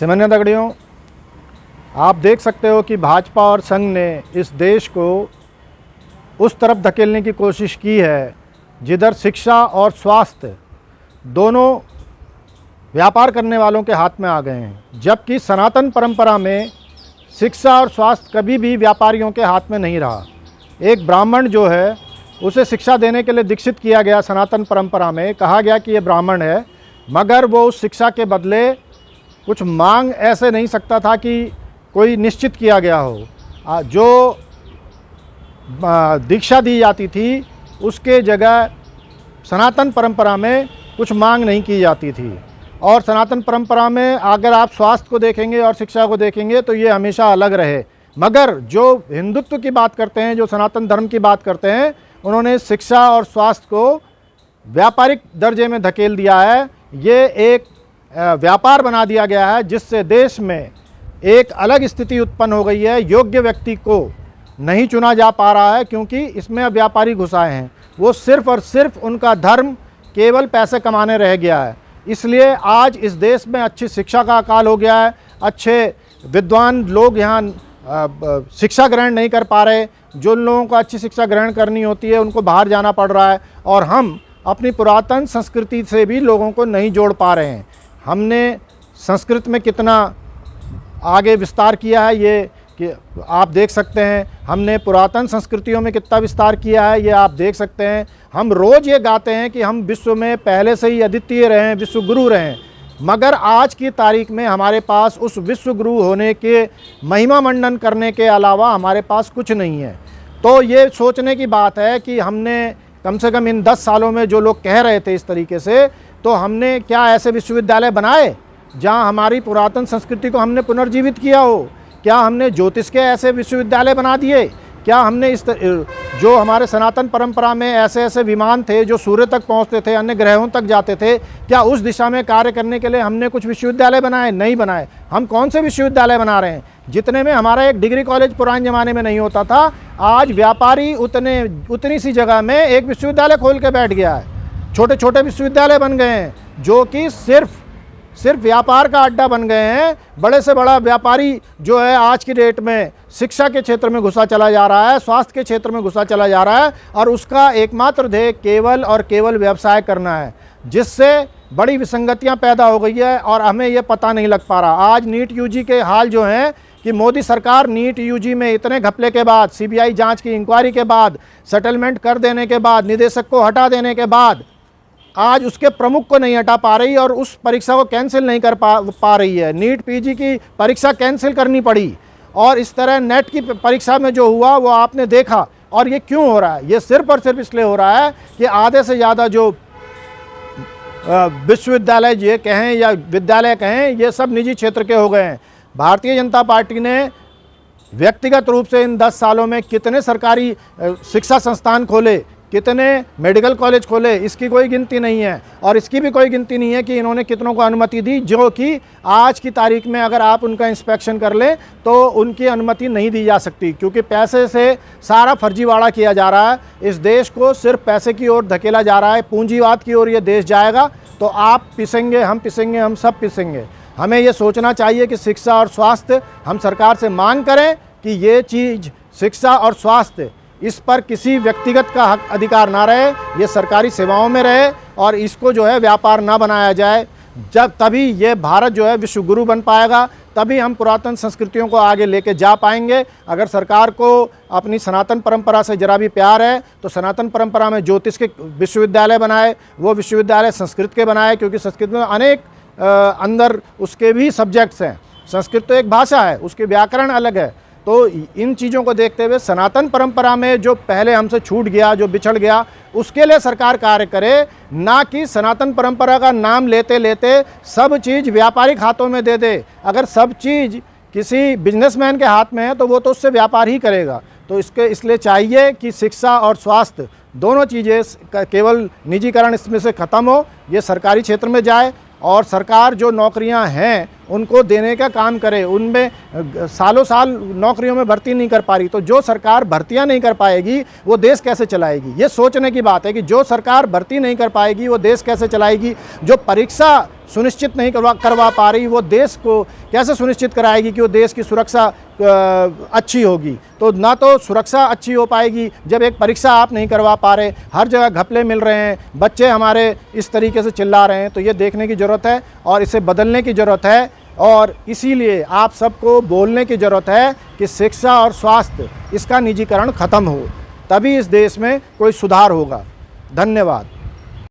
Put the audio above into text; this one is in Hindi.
सिमन्या दगड़ियों, आप देख सकते हो कि भाजपा और संघ ने इस देश को उस तरफ धकेलने की कोशिश की है जिधर शिक्षा और स्वास्थ्य दोनों व्यापार करने वालों के हाथ में आ गए हैं, जबकि सनातन परंपरा में शिक्षा और स्वास्थ्य कभी भी व्यापारियों के हाथ में नहीं रहा। एक ब्राह्मण जो है उसे शिक्षा देने के लिए दीक्षित किया गया। सनातन परंपरा में कहा गया कि ये ब्राह्मण है, मगर वो उस शिक्षा के बदले कुछ मांग ऐसे नहीं सकता था कि कोई निश्चित किया गया हो। जो दीक्षा दी जाती थी उसके जगह सनातन परंपरा में कुछ मांग नहीं की जाती थी। और सनातन परंपरा में अगर आप स्वास्थ्य को देखेंगे और शिक्षा को देखेंगे तो ये हमेशा अलग रहे। मगर जो हिंदुत्व की बात करते हैं, जो सनातन धर्म की बात करते हैं, उन्होंने शिक्षा और स्वास्थ्य को व्यापारिक दर्जे में धकेल दिया है। ये एक व्यापार बना दिया गया है जिससे देश में एक अलग स्थिति उत्पन्न हो गई है। योग्य व्यक्ति को नहीं चुना जा पा रहा है क्योंकि इसमें अब व्यापारी घुसाए हैं। वो सिर्फ और सिर्फ उनका धर्म केवल पैसे कमाने रह गया है। इसलिए आज इस देश में अच्छी शिक्षा का अकाल हो गया है। अच्छे विद्वान लोग यहाँ शिक्षा ग्रहण नहीं कर पा रहे। जो लोगों को अच्छी शिक्षा ग्रहण करनी होती है उनको बाहर जाना पड़ रहा है, और हम अपनी पुरातन संस्कृति से भी लोगों को नहीं जोड़ पा रहे हैं। हमने संस्कृत में कितना आगे विस्तार किया है ये कि आप देख सकते हैं। हमने पुरातन संस्कृतियों में कितना विस्तार किया है ये आप देख सकते हैं। हम रोज़ ये गाते हैं कि हम विश्व में पहले से ही अद्वितीय रहें, विश्व गुरु रहें, मगर आज की तारीख में हमारे पास उस विश्व गुरु होने के महिमा मंडन करने के अलावा हमारे पास कुछ नहीं है। तो ये सोचने की बात है कि हमने कम से कम इन 10 सालों में जो लोग कह रहे थे इस तरीके से, तो हमने क्या ऐसे विश्वविद्यालय बनाए जहाँ हमारी पुरातन संस्कृति को हमने पुनर्जीवित किया हो? क्या हमने ज्योतिष के ऐसे विश्वविद्यालय बना दिए? क्या हमने जो हमारे सनातन परंपरा में ऐसे ऐसे विमान थे जो सूर्य तक पहुंचते थे, अन्य ग्रहों तक जाते थे, क्या उस दिशा में कार्य करने के लिए हमने कुछ विश्वविद्यालय बनाए? नहीं बनाए। हम कौन से विश्वविद्यालय बना रहे हैं? जितने में हमारा एक डिग्री कॉलेज पुराने ज़माने में नहीं होता था, आज व्यापारी उतनी सी जगह में एक विश्वविद्यालय खोल के बैठ गया है। छोटे छोटे विश्वविद्यालय बन गए हैं जो कि सिर्फ व्यापार का अड्डा बन गए हैं। बड़े से बड़ा व्यापारी जो है आज की डेट में शिक्षा के क्षेत्र में घुसा चला जा रहा है, स्वास्थ्य के क्षेत्र में घुसा चला जा रहा है, और उसका एकमात्र ध्येय केवल और केवल व्यवसाय करना है, जिससे बड़ी विसंगतियां पैदा हो गई है और हमें ये पता नहीं लग पा रहा। आज नीट यूजी के हाल जो हैं कि मोदी सरकार नीट यूजी में इतने घपले के बाद, सीबीआई जांच की इंक्वायरी के बाद, सेटलमेंट कर देने के बाद, निदेशक को हटा देने के बाद आज उसके प्रमुख को नहीं हटा पा रही और उस परीक्षा को कैंसिल नहीं कर पा रही है। नीट पीजी की परीक्षा कैंसिल करनी पड़ी, और इस तरह नेट की परीक्षा में जो हुआ वो आपने देखा। और ये क्यों हो रहा है? ये सिर्फ और सिर्फ इसलिए हो रहा है कि आधे से ज़्यादा जो विश्वविद्यालय ये कहें या विद्यालय कहें, ये सब निजी क्षेत्र के हो गए हैं। भारतीय जनता पार्टी ने व्यक्तिगत रूप से इन 10 सालों में कितने सरकारी शिक्षा संस्थान खोले, कितने मेडिकल कॉलेज खोले, इसकी कोई गिनती नहीं है। और इसकी भी कोई गिनती नहीं है कि इन्होंने कितनों को अनुमति दी, जो कि आज की तारीख में अगर आप उनका इंस्पेक्शन कर लें तो उनकी अनुमति नहीं दी जा सकती, क्योंकि पैसे से सारा फर्जीवाड़ा किया जा रहा है। इस देश को सिर्फ पैसे की ओर धकेला जा रहा है। पूंजीवाद की ओर ये देश जाएगा तो आप पिसेंगे, हम पिसेंगे, हम सब पिसेंगे। हमें ये सोचना चाहिए कि शिक्षा और स्वास्थ्य, हम सरकार से मांग करें कि ये चीज़ शिक्षा और स्वास्थ्य, इस पर किसी व्यक्तिगत का हक अधिकार ना रहे, ये सरकारी सेवाओं में रहे, और इसको जो है व्यापार ना बनाया जाए। जब तभी ये भारत जो है विश्व गुरु बन पाएगा, तभी हम पुरातन संस्कृतियों को आगे लेके जा पाएंगे। अगर सरकार को अपनी सनातन परंपरा से जरा भी प्यार है तो सनातन परंपरा में ज्योतिष के विश्वविद्यालय बनाए, वो विश्वविद्यालय संस्कृत के बनाए, क्योंकि संस्कृत में अनेक अंदर उसके भी सब्जेक्ट्स हैं। संस्कृत तो एक भाषा है, उसके व्याकरण अलग है। तो इन चीज़ों को देखते हुए सनातन परंपरा में जो पहले हमसे छूट गया, जो बिछड़ गया, उसके लिए सरकार कार्य करे, ना कि सनातन परंपरा का नाम लेते लेते सब चीज़ व्यापारिक हाथों में दे दे। अगर सब चीज़ किसी बिजनेसमैन के हाथ में है तो वो तो उससे व्यापार ही करेगा। तो इसलिए चाहिए कि शिक्षा और स्वास्थ्य दोनों चीज़ें केवल निजीकरण इसमें से ख़त्म हो, ये सरकारी क्षेत्र में जाए, और सरकार जो नौकरियां हैं उनको देने का काम करे। उनमें सालों साल नौकरियों में भर्ती नहीं कर पा रही, तो जो सरकार भर्तियां नहीं कर पाएगी वो देश कैसे चलाएगी? ये सोचने की बात है कि जो सरकार भर्ती नहीं कर पाएगी वो देश कैसे चलाएगी? जो परीक्षा सुनिश्चित नहीं करवा पा रही वो देश को कैसे सुनिश्चित कराएगी कि वो देश की सुरक्षा अच्छी होगी? तो ना तो सुरक्षा अच्छी हो पाएगी जब एक परीक्षा आप नहीं करवा पा रहे, हर जगह घपले मिल रहे हैं, बच्चे हमारे इस तरीके से चिल्ला रहे हैं। तो ये देखने की ज़रूरत है और इसे बदलने की ज़रूरत है, और इसीलिए आप सबको बोलने की ज़रूरत है कि शिक्षा और स्वास्थ्य इसका निजीकरण ख़त्म हो, तभी इस देश में कोई सुधार होगा। धन्यवाद।